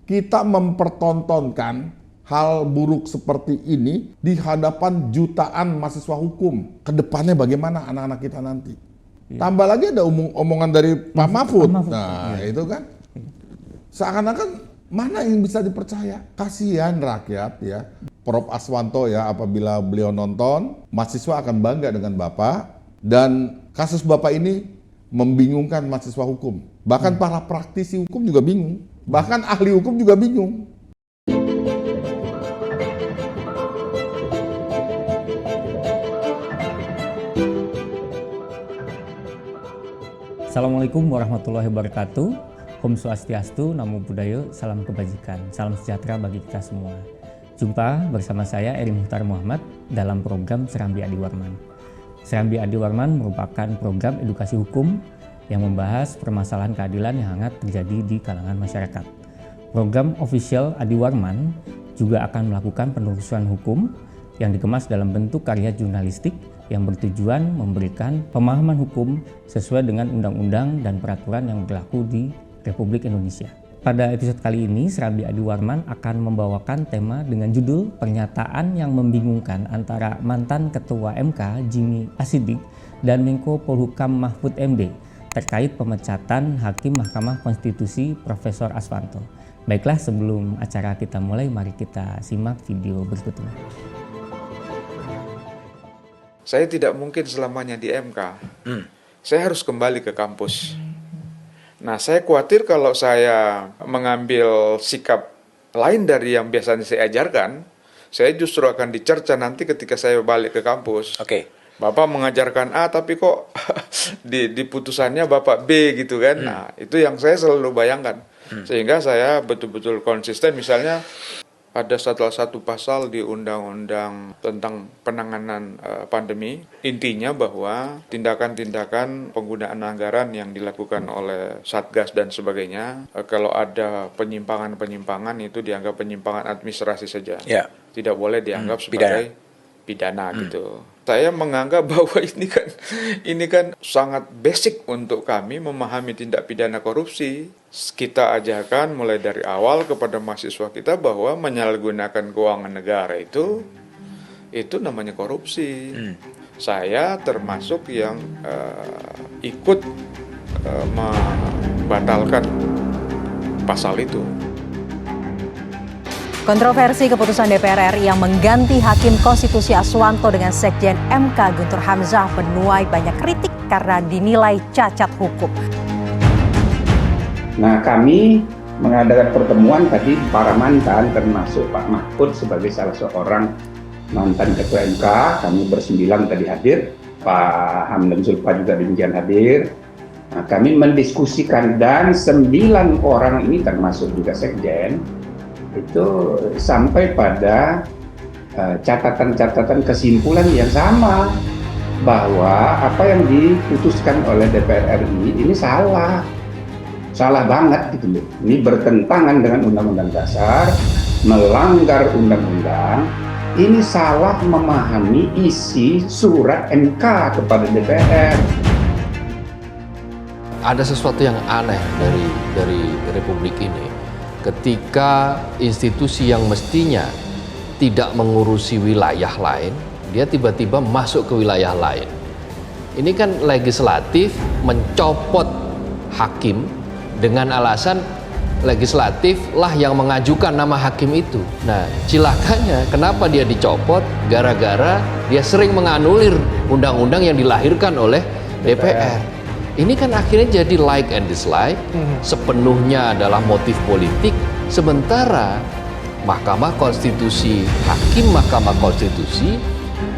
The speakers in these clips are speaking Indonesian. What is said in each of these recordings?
kita mempertontonkan hal buruk seperti ini di hadapan jutaan mahasiswa hukum. Kedepannya bagaimana anak-anak kita nanti? Tambah lagi ada omongan dari Pak Mahfud. Nah, itu kan seakan-akan mana yang bisa dipercaya? Kasihan rakyat ya. Prof. Aswanto ya, apabila beliau nonton, mahasiswa akan bangga dengan Bapak. Dan kasus Bapak ini membingungkan mahasiswa hukum. Bahkan para praktisi hukum juga bingung. Bahkan ahli hukum juga bingung. Assalamualaikum warahmatullahi wabarakatuh. Om Swastiastu, Namo Buddhaya, salam kebajikan, salam sejahtera bagi kita semua. Jumpa bersama saya Eri Muhtar Muhammad dalam program Serambi Adi Warman. Serambi Adi Warman merupakan program edukasi hukum yang membahas permasalahan keadilan yang hangat terjadi di kalangan masyarakat. Program official Adi Warman juga akan melakukan penelusuran hukum yang dikemas dalam bentuk karya jurnalistik yang bertujuan memberikan pemahaman hukum sesuai dengan undang-undang dan peraturan yang berlaku di Republik Indonesia. Pada episode kali ini, Serambi Adi Warman akan membawakan tema dengan judul Pernyataan yang Membingungkan antara mantan Ketua MK Jimmy Asidik dan Menko Polhukam Mahfud MD terkait pemecatan Hakim Mahkamah Konstitusi Profesor Aswanto. Baiklah, sebelum acara kita mulai, mari kita simak video berikut ini. Saya tidak mungkin selamanya di MK. Saya harus kembali ke kampus. Nah, saya khawatir kalau saya mengambil sikap lain dari yang biasanya saya ajarkan, saya justru akan dicerca nanti ketika saya balik ke kampus. Oke. Bapak mengajarkan A, tapi kok di putusannya Bapak B gitu kan. Nah, itu yang saya selalu bayangkan. Sehingga saya betul-betul konsisten. Misalnya, ada salah satu pasal di undang-undang tentang penanganan pandemi, intinya bahwa tindakan-tindakan penggunaan anggaran yang dilakukan oleh Satgas dan sebagainya, kalau ada penyimpangan-penyimpangan itu dianggap penyimpangan administrasi saja. Ya. Tidak boleh dianggap sebagai pidana gitu. Saya menganggap bahwa ini kan sangat basic untuk kami memahami tindak pidana korupsi. Kita ajarkan mulai dari awal kepada mahasiswa kita bahwa menyalahgunakan keuangan negara itu namanya korupsi. Saya termasuk yang ikut membatalkan pasal itu. Kontroversi keputusan DPR RI yang mengganti Hakim Konstitusi Aswanto dengan Sekjen MK Guntur Hamzah menuai banyak kritik karena dinilai cacat hukum. Nah, kami mengadakan pertemuan tadi para mantan, termasuk Pak Mahfud sebagai salah seorang mantan Ketua MK. Kami bersembilan tadi hadir, Pak Hamdan Zulfa juga demikian hadir. Nah, kami mendiskusikan dan 9 orang ini termasuk juga Sekjen, itu sampai pada catatan-catatan kesimpulan yang sama bahwa apa yang diputuskan oleh DPR RI ini salah banget gitu loh. Ini bertentangan dengan Undang-Undang Dasar, melanggar undang-undang. Ini salah memahami isi surat MK kepada DPR. Ada sesuatu yang aneh dari Republik ini. Ketika institusi yang mestinya tidak mengurusi wilayah lain, dia tiba-tiba masuk ke wilayah lain. Ini kan legislatif mencopot hakim dengan alasan legislatif lah yang mengajukan nama hakim itu. Nah, cilakanya kenapa dia dicopot? Gara-gara dia sering menganulir undang-undang yang dilahirkan oleh DPR. Ini kan akhirnya jadi like and dislike, sepenuhnya adalah motif politik, sementara Mahkamah Konstitusi, Hakim Mahkamah Konstitusi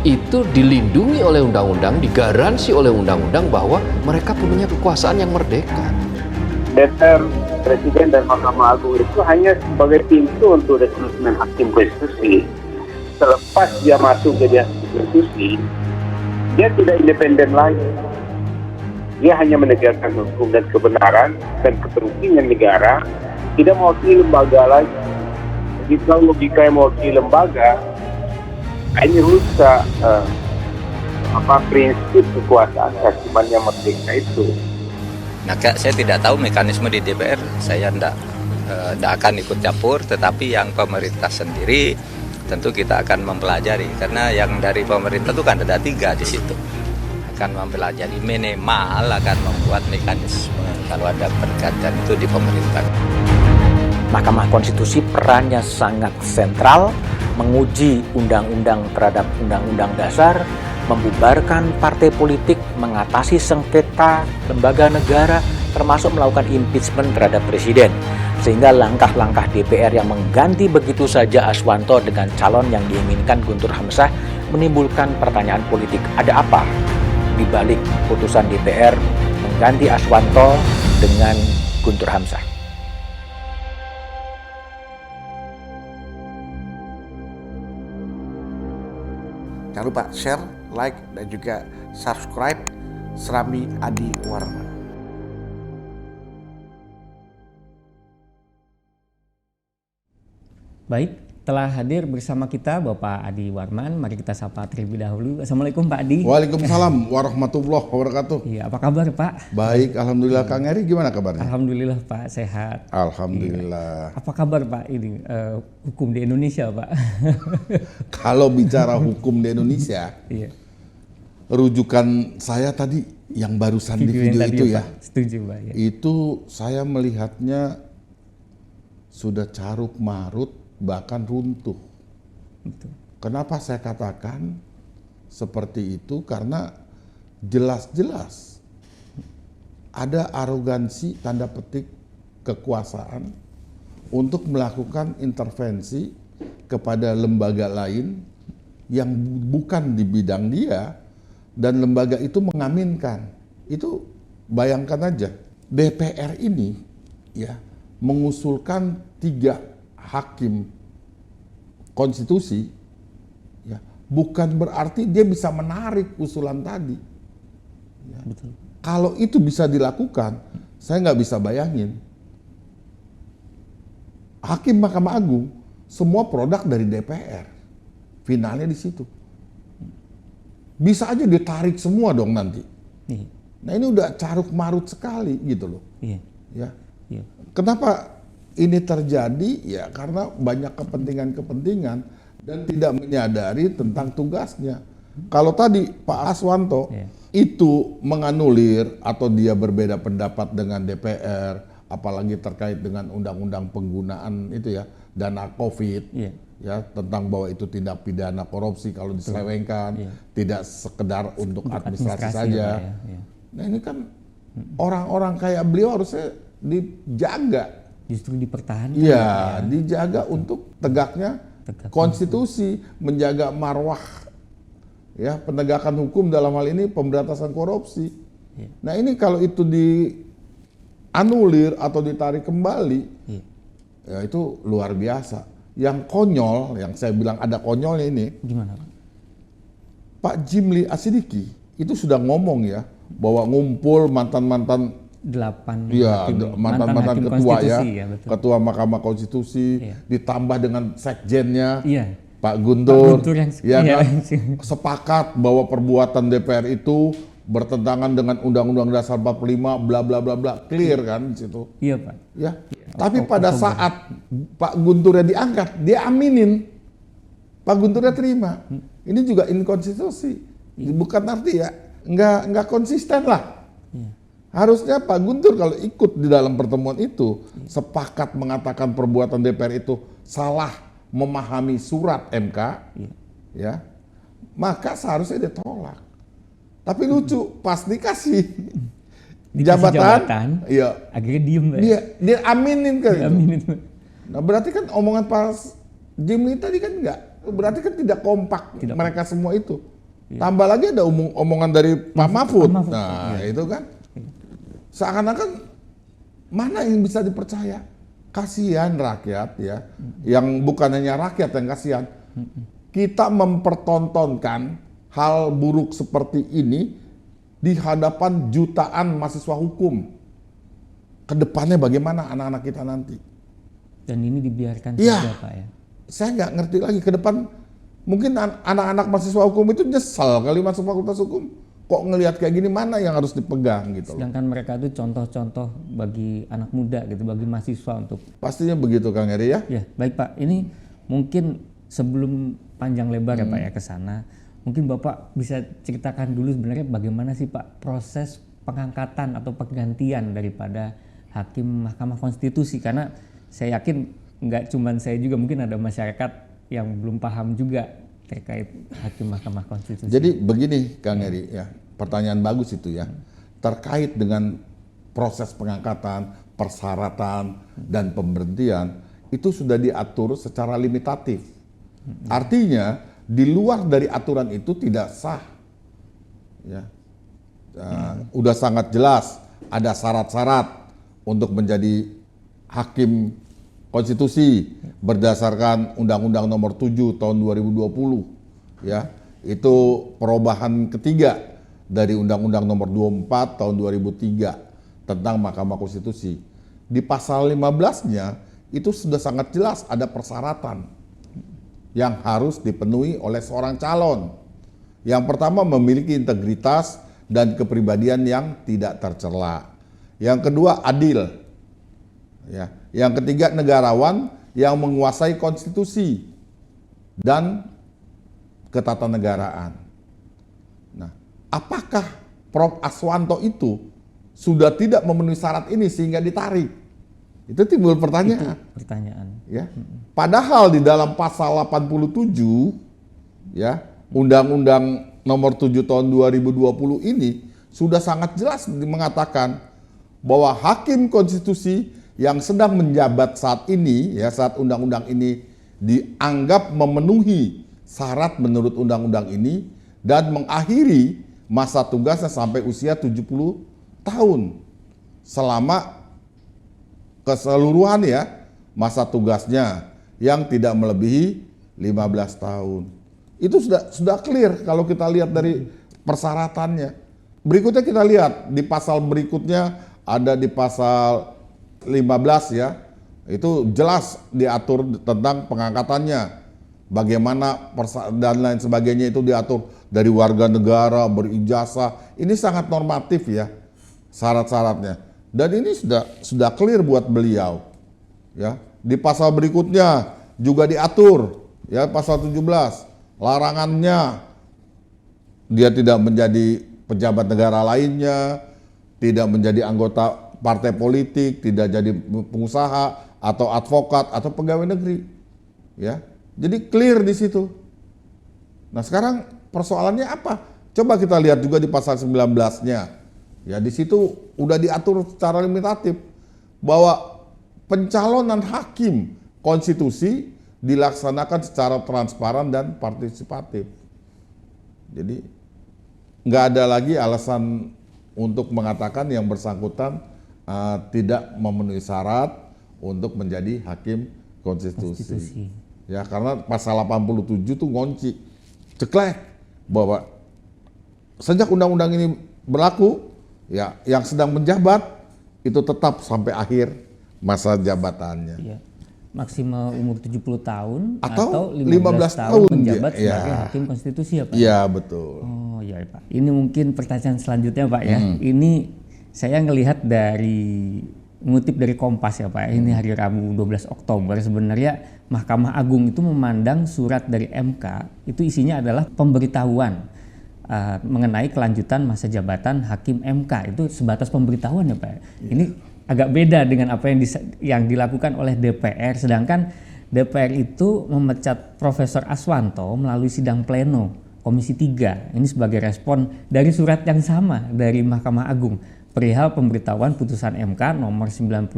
itu dilindungi oleh undang-undang, digaransi oleh undang-undang bahwa mereka punya kekuasaan yang merdeka. DPR, Presiden dan Mahkamah Agung itu hanya sebagai pintu untuk rekrutmen Hakim Konstitusi. Selepas dia masuk ke konstitusi, dia tidak independen lagi. Dia hanya menegakkan hukum dan kebenaran dan kepentingan negara, tidak mewakili lembaga lagi. Jika logika yang mewakili lembaga, ini rusak prinsip kekuasaan kehakiman yang merdeka itu. Nah, saya tidak tahu mekanisme di DPR, saya enggak tidak akan ikut campur, tetapi yang pemerintah sendiri tentu kita akan mempelajari, karena yang dari pemerintah itu kan ada 3 di situ. Akan mempelajari, minimal akan membuat mekanisme kalau ada pergantian itu di pemerintah. Mahkamah Konstitusi perannya sangat sentral, menguji undang-undang terhadap undang-undang dasar, membubarkan partai politik, mengatasi sengketa lembaga negara, termasuk melakukan impeachment terhadap presiden. Sehingga langkah-langkah DPR yang mengganti begitu saja Aswanto dengan calon yang diinginkan Guntur Hamzah menimbulkan pertanyaan politik. Ada apa di balik putusan DPR mengganti Aswanto dengan Guntur Hamzah? Jangan lupa share, like, dan juga subscribe Serambi Adi Warman. Baik, telah hadir bersama kita Bapak Adi Warman. Mari kita sapa terlebih dahulu. Assalamualaikum Pak Adi. Waalaikumsalam warahmatullahi wabarakatuh. Iya, apa kabar Pak? Baik, alhamdulillah. Kang Eri gimana kabarnya? Alhamdulillah Pak, sehat. Alhamdulillah. Apa kabar Pak ini hukum di Indonesia Pak? Kalau bicara hukum di Indonesia, Iya. rujukan saya tadi yang barusan di video yang tadi itu ya, Pak. Setuju Pak. Ya. itu saya melihatnya sudah carut marut bahkan runtuh. Betul. Kenapa saya katakan seperti itu? Karena jelas-jelas ada arogansi tanda petik kekuasaan untuk melakukan intervensi kepada lembaga lain yang bukan di bidang dia, dan lembaga itu mengaminkan. Itu bayangkan aja, DPR ini ya mengusulkan 3 hakim konstitusi, ya bukan berarti dia bisa menarik usulan tadi. Ya. Betul. Kalau itu bisa dilakukan, saya nggak bisa bayangin. Hakim Mahkamah Agung semua produk dari DPR, finalnya di situ. Bisa aja ditarik semua dong nanti. Iya. Nah ini udah carut marut sekali gitu loh. Iya. Ya. Iya. Kenapa ini terjadi? Ya karena banyak kepentingan-kepentingan dan tidak menyadari tentang tugasnya. Kalau tadi Pak Aswanto itu menganulir atau dia berbeda pendapat dengan DPR, apalagi terkait dengan undang-undang penggunaan itu ya, dana COVID, ya tentang bahwa itu tindak pidana korupsi kalau diselewengkan, tidak sekedar untuk administrasi saja. Nah ini kan orang-orang kayak beliau harusnya dijaga. Justru dipertahankan. Iya, dijaga untuk tegaknya konstitusi, menjaga marwah ya penegakan hukum, dalam hal ini pemberantasan korupsi. Nah ini kalau itu dianulir atau ditarik kembali, ya itu luar biasa. Yang konyol, yang saya bilang ada konyolnya ini, gimana Pak? Pak Jimli Asidiki itu sudah ngomong ya bahwa ngumpul mantan-mantan 8 iya, mantan-mantan ketua ya, betul. ketua Mahkamah Konstitusi, ditambah dengan sekjennya Pak Pak Guntur yang kan, sepakat bahwa perbuatan DPR itu bertentangan dengan Undang-Undang Dasar 45, bla bla bla bla, clear kan di situ. Iya Pak. Ya, tapi pada saat Pak Gunturnya diangkat, dia aminin, Pak Gunturnya terima. Ini juga inkonstitusi, bukan arti ya, nggak konsisten lah. Harusnya Pak Guntur kalau ikut di dalam pertemuan itu sepakat mengatakan perbuatan DPR itu salah memahami surat MK, ya, maka seharusnya ditolak. Tapi lucu, pas dikasih jabatan, ya, akhirnya diem. Dia aminin kan itu. Aminin. Nah berarti kan omongan Pak Jimli tadi kan enggak, berarti kan tidak kompak mereka semua itu. Tambah lagi ada omongan dari Pak Mahfud. Nah itu kan. Seakan-akan mana yang bisa dipercaya? Kasihan rakyat ya, yang bukan hanya rakyat yang kasihan. Kita mempertontonkan hal buruk seperti ini di hadapan jutaan mahasiswa hukum. Kedepannya bagaimana anak-anak kita nanti? Dan ini dibiarkan saja Pak ya? Saya nggak ngerti lagi ke depan. Mungkin anak-anak mahasiswa hukum itu nyesal kali masuk fakultas hukum. kok ngelihat kayak gini, mana yang harus dipegang gitu loh. Sedangkan mereka itu contoh-contoh bagi anak muda gitu, bagi mahasiswa untuk. Pastinya begitu Kang Eri ya. Ya, baik Pak. Ini mungkin sebelum panjang lebar ya Pak ya ke sana, mungkin Bapak bisa ceritakan dulu sebenarnya bagaimana sih Pak proses pengangkatan atau penggantian daripada hakim Mahkamah Konstitusi, karena saya yakin nggak cuman saya juga, mungkin ada masyarakat yang belum paham juga terkait hakim Mahkamah Konstitusi. Jadi begini Kang Eri ya, pertanyaan bagus itu ya, terkait dengan proses pengangkatan, persyaratan dan pemberhentian itu sudah diatur secara limitatif. Artinya di luar dari aturan itu tidak sah. Ya. Udah sangat jelas ada syarat-syarat untuk menjadi hakim konstitusi berdasarkan Undang-Undang Nomor 7 tahun 2020 ya. Itu perubahan ketiga dari Undang-Undang Nomor 24 tahun 2003 tentang Mahkamah Konstitusi. Di pasal 15-nya itu sudah sangat jelas ada persyaratan yang harus dipenuhi oleh seorang calon. Yang pertama, memiliki integritas dan kepribadian yang tidak tercela. Yang kedua, adil. Ya. Yang ketiga, negarawan yang menguasai konstitusi dan ketatanegaraan. Nah, apakah Prof. Aswanto itu sudah tidak memenuhi syarat ini sehingga ditarik? Itu timbul pertanyaan. Ya. Padahal di dalam pasal 87 ya, Undang-Undang Nomor 7 tahun 2020 ini sudah sangat jelas mengatakan bahwa hakim konstitusi yang sedang menjabat saat ini ya, saat undang-undang ini dianggap memenuhi syarat menurut undang-undang ini dan mengakhiri masa tugasnya sampai usia 70 tahun. Selama keseluruhan ya masa tugasnya yang tidak melebihi 15 tahun. Itu sudah clear kalau kita lihat dari persyaratannya. Berikutnya kita lihat di pasal berikutnya, ada di pasal 15 ya. Itu jelas diatur tentang pengangkatannya. Bagaimana dan lain sebagainya itu diatur dari warga negara, berijazah. Ini sangat normatif ya syarat-syaratnya. Dan ini sudah clear buat beliau. Ya, di pasal berikutnya juga diatur ya, pasal 17. Larangannya dia tidak menjadi pejabat negara lainnya, tidak menjadi anggota partai politik, tidak jadi pengusaha atau advokat atau pegawai negeri. Ya. Jadi clear di situ. Nah, sekarang persoalannya apa? Coba kita lihat juga di pasal 19-nya. Ya, di situ udah diatur secara limitatif bahwa pencalonan hakim konstitusi dilaksanakan secara transparan dan partisipatif. Jadi nggak ada lagi alasan untuk mengatakan yang bersangkutan tidak memenuhi syarat untuk menjadi hakim konstitusi. Ya, karena pasal 87 itu ngunci, ceklek bahwa sejak undang-undang ini berlaku, ya yang sedang menjabat itu tetap sampai akhir masa jabatannya. Iya. Maksimal umur 70 tahun atau 15 tahun menjabat sebagai hakim konstitusi ya Pak? Iya, betul. Oh iya Pak. Ini mungkin pertanyaan selanjutnya Pak ya. Ini saya ngelihat ngutip dari Kompas ya Pak. Ini hari Rabu 12 Oktober sebenarnya Mahkamah Agung itu memandang surat dari MK itu isinya adalah pemberitahuan mengenai kelanjutan masa jabatan hakim MK. Itu sebatas pemberitahuan ya Pak. Ini agak beda dengan apa yang dilakukan oleh DPR, sedangkan DPR itu memecat Profesor Aswanto melalui sidang pleno Komisi 3. Ini sebagai respon dari surat yang sama dari Mahkamah Agung perihal pemberitahuan putusan MK nomor 96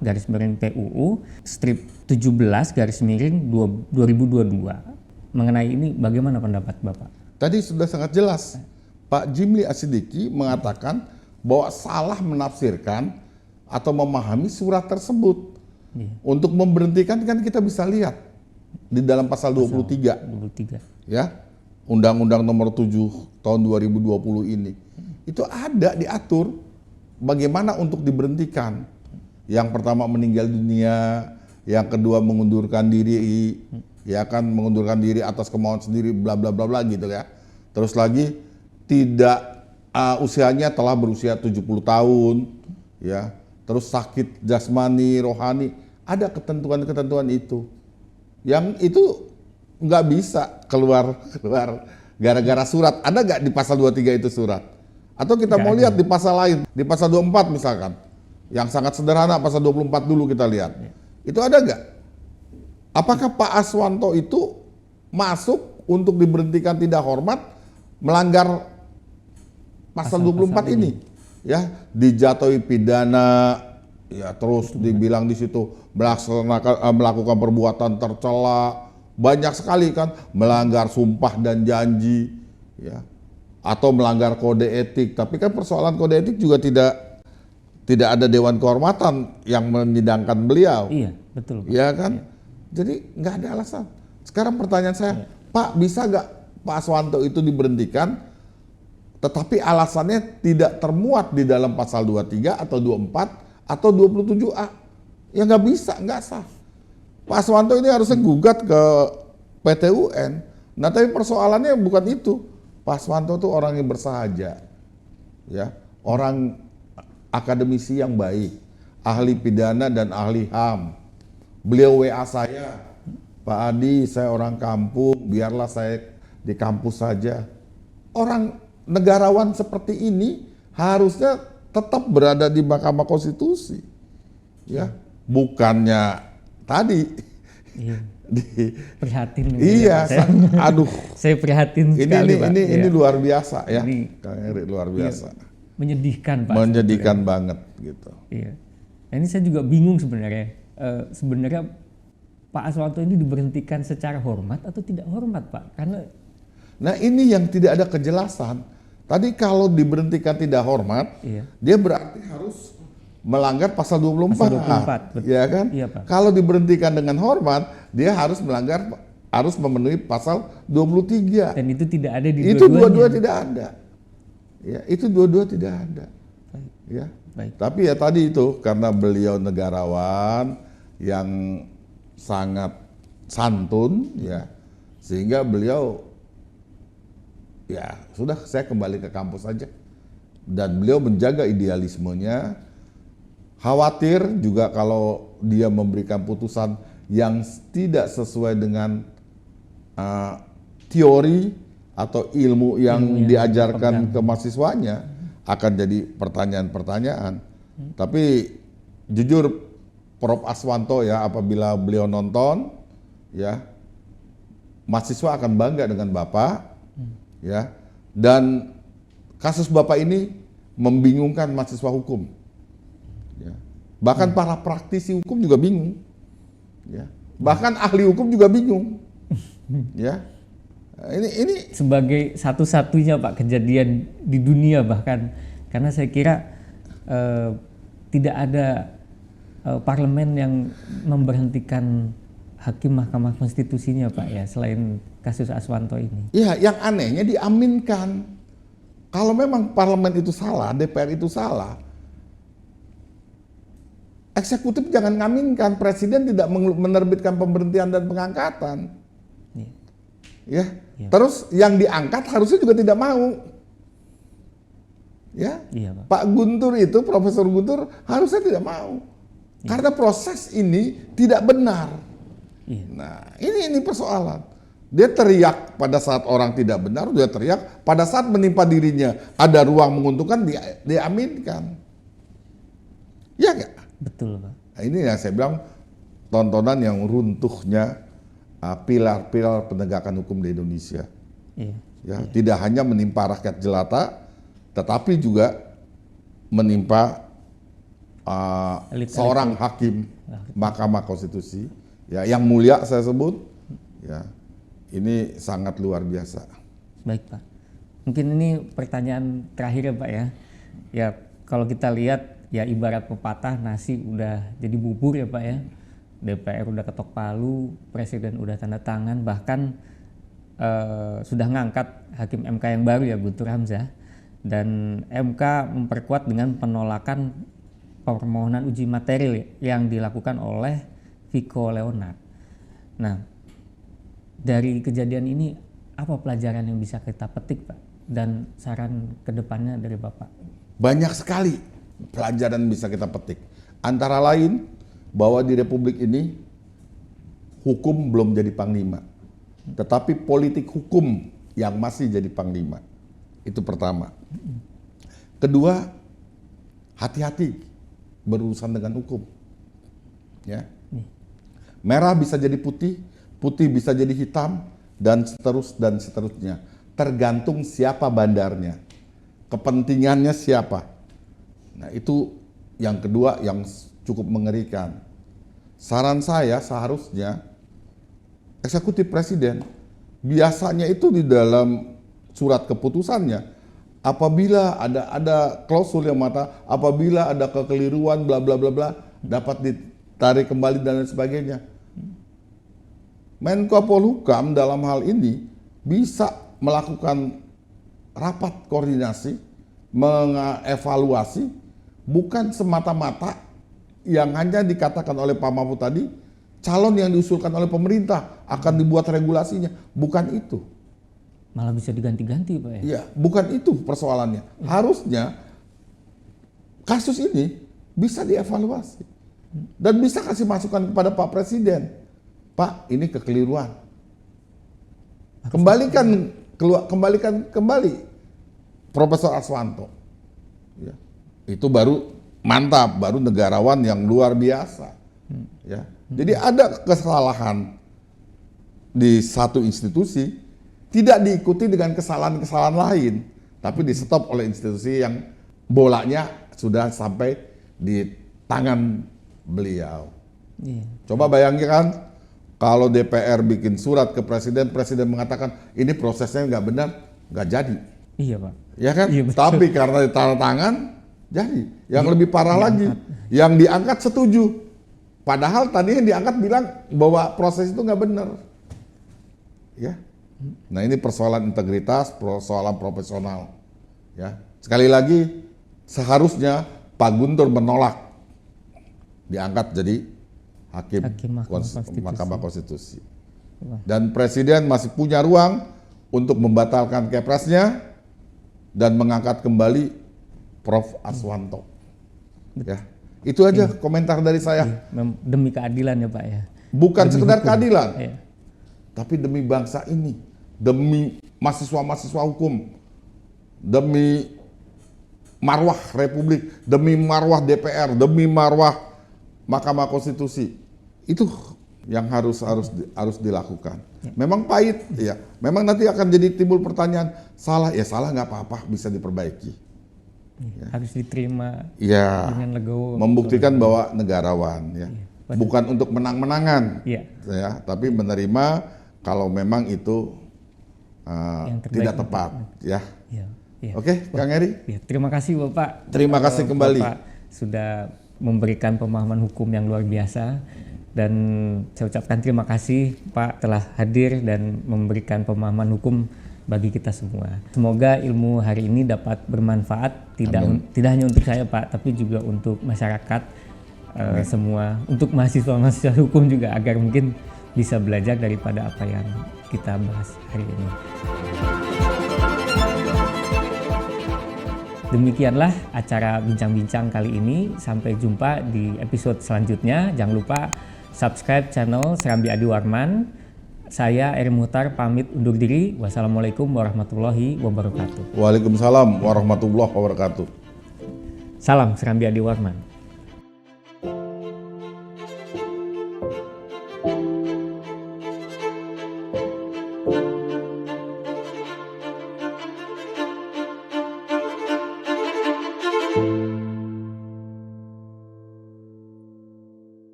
garis miring PUU strip 17 garis miring 2022. Mengenai ini bagaimana pendapat Bapak? Tadi sudah sangat jelas. Pak Jimli Asidiki mengatakan bahwa salah menafsirkan atau memahami surat tersebut. Untuk memberhentikan kan kita bisa lihat di dalam pasal 23. Ya. Undang-Undang Nomor 7 tahun 2020 ini. Itu ada diatur bagaimana untuk diberhentikan. Yang pertama meninggal dunia, yang kedua mengundurkan diri, ya kan, mengundurkan diri atas kemauan sendiri, bla bla bla bla gitu ya. Terus lagi tidak usianya telah berusia 70 tahun, ya, terus sakit jasmani, rohani, ada ketentuan-ketentuan itu. Yang itu nggak bisa keluar gara-gara surat. Ada nggak di pasal 23 itu surat? Atau kita mau lihat di pasal lain, di pasal 24 misalkan, yang sangat sederhana, pasal 24 dulu kita lihat. Itu ada nggak? Apakah Pak Aswanto itu masuk untuk diberhentikan tidak hormat, melanggar pasal 24 ini? Ya, dijatuhi pidana, ya, terus dibilang di situ melakukan perbuatan tercela, banyak sekali kan, melanggar sumpah dan janji, ya, atau melanggar kode etik. Tapi kan persoalan kode etik juga tidak ada Dewan Kehormatan yang menyidangkan beliau. Iya, betul. Ya kan? Jadi nggak ada alasan. Sekarang pertanyaan saya, Pak, bisa nggak Pak Aswanto itu diberhentikan, tetapi alasannya tidak termuat di dalam pasal 23 atau 24 atau 27A? Ya nggak bisa, nggak sah. Pak Aswanto ini harusnya gugat ke PT UN. Nah, tapi persoalannya bukan itu. Pak Aswanto itu orang yang bersahaja, ya, orang akademisi yang baik, ahli pidana dan ahli HAM. Beliau WA saya, Pak Adi, saya orang kampung, biarlah saya di kampus saja. Orang negarawan seperti ini harusnya tetap berada di Mahkamah Konstitusi, ya, bukannya tadi. Iya. Prihatin. Iya, aduh. Saya prihatin sekali, Pak. Ini luar biasa ya, Ini, Kang Eri, luar biasa. Iya, menyedihkan, Pak. Menyedihkan banget gitu. Iya. Nah, ini saya juga bingung sebenarnya. Sebenarnya Pak Aswanto ini diberhentikan secara hormat atau tidak hormat, Pak? Karena nah, ini yang tidak ada kejelasan. Tadi kalau diberhentikan tidak hormat, iya, dia berarti harus melanggar pasal 24. Pasal 24, betul. Ya kan? Iya, Pak. Kalau diberhentikan dengan hormat, dia harus memenuhi pasal 23. Dan itu tidak ada di Itu dua-duanya. dua-dua tidak ada. Ya, itu dua-dua tidak ada. Baik. Ya. Baik. Tapi ya tadi itu karena beliau negarawan yang sangat santun, ya, sehingga beliau, ya sudah, saya kembali ke kampus saja. Dan beliau menjaga idealismenya. Khawatir juga kalau dia memberikan putusan yang tidak sesuai dengan teori atau ilmu yang diajarkan ke mahasiswanya, akan jadi pertanyaan-pertanyaan. Tapi jujur, Prof. Aswanto, ya, apabila beliau nonton, ya, mahasiswa akan bangga dengan Bapak, ya. Dan kasus Bapak ini membingungkan mahasiswa hukum. Ya. Bahkan para praktisi hukum juga bingung. Ya. Bahkan ahli hukum juga bingung. Ya. Ini sebagai satu-satunya, Pak, kejadian di dunia bahkan, karena saya kira tidak ada parlemen yang memberhentikan hakim Mahkamah Konstitusinya, Pak, ya, selain kasus Aswanto ini. Iya, yang anehnya diaminkan. Kalau memang parlemen itu salah, DPR itu salah, eksekutif jangan ngaminkan, presiden tidak menerbitkan pemberhentian dan pengangkatan. Ya. Ya. Terus yang diangkat harusnya juga tidak mau. Ya. Iya, Pak. Pak Guntur itu, Profesor Guntur harusnya tidak mau. Ya. Karena proses ini tidak benar. Iya. Nah, ini persoalan. Dia teriak pada saat orang tidak benar, dia teriak pada saat menimpa dirinya ada ruang menguntungkan, diaminkan. Ya enggak? Betul, Pak. Nah, ini yang saya bilang tontonan yang runtuhnya pilar-pilar penegakan hukum di Indonesia. Iya. Ya, tidak hanya menimpa rakyat jelata, tetapi juga menimpa seorang hakim Mahkamah Konstitusi, ya, yang mulia saya sebut, ya, ini sangat luar biasa. Baik, Pak. Mungkin ini pertanyaan terakhir ya, Pak, ya. Ya, kalau kita lihat, ya, ibarat pepatah, nasi udah jadi bubur ya, Pak, ya. DPR udah ketok palu, Presiden udah tanda tangan, bahkan sudah ngangkat Hakim MK yang baru, ya, Guntur Hamzah. Dan MK memperkuat dengan penolakan permohonan uji materi yang dilakukan oleh Viko Leonard. Nah, dari kejadian ini apa pelajaran yang bisa kita petik, Pak? dan saran kedepannya dari Bapak? Banyak sekali pelajaran bisa kita petik. Antara lain bahwa di Republik ini hukum belum jadi panglima, tetapi politik hukum yang masih jadi panglima. Itu pertama. Kedua, hati-hati berurusan dengan hukum. Ya. Merah bisa jadi putih, putih bisa jadi hitam, dan seterusnya. Tergantung siapa bandarnya, kepentingannya siapa. Nah, itu yang kedua yang cukup mengerikan. Saran saya seharusnya eksekutif presiden biasanya itu di dalam surat keputusannya, apabila ada klausul yang apabila ada kekeliruan bla bla bla bla dapat ditarik kembali dan lain sebagainya. Menko Polhukam dalam hal ini bisa melakukan rapat koordinasi, mengevaluasi, bukan semata-mata yang hanya dikatakan oleh Pak Mahfud tadi, calon yang diusulkan oleh pemerintah akan dibuat regulasinya. Bukan itu. Malah bisa diganti-ganti, Pak ya? Iya, bukan itu persoalannya. Harusnya kasus ini bisa dievaluasi dan bisa kasih masukan kepada Pak Presiden. Pak, ini kekeliruan. Kembalikan kembali Profesor Aswanto. Ya. Itu baru mantap, baru negarawan yang luar biasa. Ya. Jadi ada kesalahan di satu institusi tidak diikuti dengan kesalahan-kesalahan lain, tapi di stop oleh institusi yang bolanya sudah sampai di tangan beliau. Coba bayangkan kalau DPR bikin surat ke presiden, presiden mengatakan ini prosesnya nggak benar, nggak jadi. Iya, Pak. Ya kan? Iya, tapi karena ditanda tangan, jadi. Yang lebih parah lagi, yang diangkat setuju. Padahal tadi yang diangkat bilang bahwa proses itu nggak benar. Ya. Nah, ini persoalan integritas, persoalan profesional. Ya. Sekali lagi, seharusnya Pak Guntur menolak diangkat jadi hakim Mahkamah Konstitusi. Dan Presiden masih punya ruang untuk membatalkan Kepresnya dan mengangkat kembali Prof. Aswanto. Ya. Itu aja komentar dari saya. Demi keadilan ya Pak ya. Bukan Demi sekedar hukum. keadilan, Iya. tapi demi bangsa ini, demi mahasiswa-mahasiswa hukum, demi marwah Republik, demi marwah DPR, demi marwah Mahkamah Konstitusi. Itu yang harus dilakukan. Memang pahit, ya. Memang nanti akan jadi timbul pertanyaan, salah ya salah nggak apa-apa, bisa diperbaiki. Ya. Harus diterima Ya, dengan legowo. membuktikan bahwa negarawan, ya. Bukan untuk menang-menangan, ya, tapi menerima kalau memang itu tidak tepat, ya. Oke, Kang Eri. Ya, terima kasih Bapak. Terima kasih kembali. Bapak sudah memberikan pemahaman hukum yang luar biasa. Dan saya ucapkan terima kasih Pak telah hadir dan memberikan pemahaman hukum bagi kita semua. Semoga ilmu hari ini dapat bermanfaat tidak hanya untuk saya Pak, tapi juga untuk masyarakat semua, untuk mahasiswa-mahasiswa hukum juga agar mungkin bisa belajar daripada apa yang kita bahas hari ini. Demikianlah acara bincang-bincang kali ini. Sampai jumpa di episode selanjutnya. Jangan lupa subscribe channel Serambi Adi Warman. Saya Eri Muhtar pamit undur diri. Wassalamualaikum warahmatullahi wabarakatuh. Waalaikumsalam warahmatullahi wabarakatuh. Salam Serambi Adi Warman.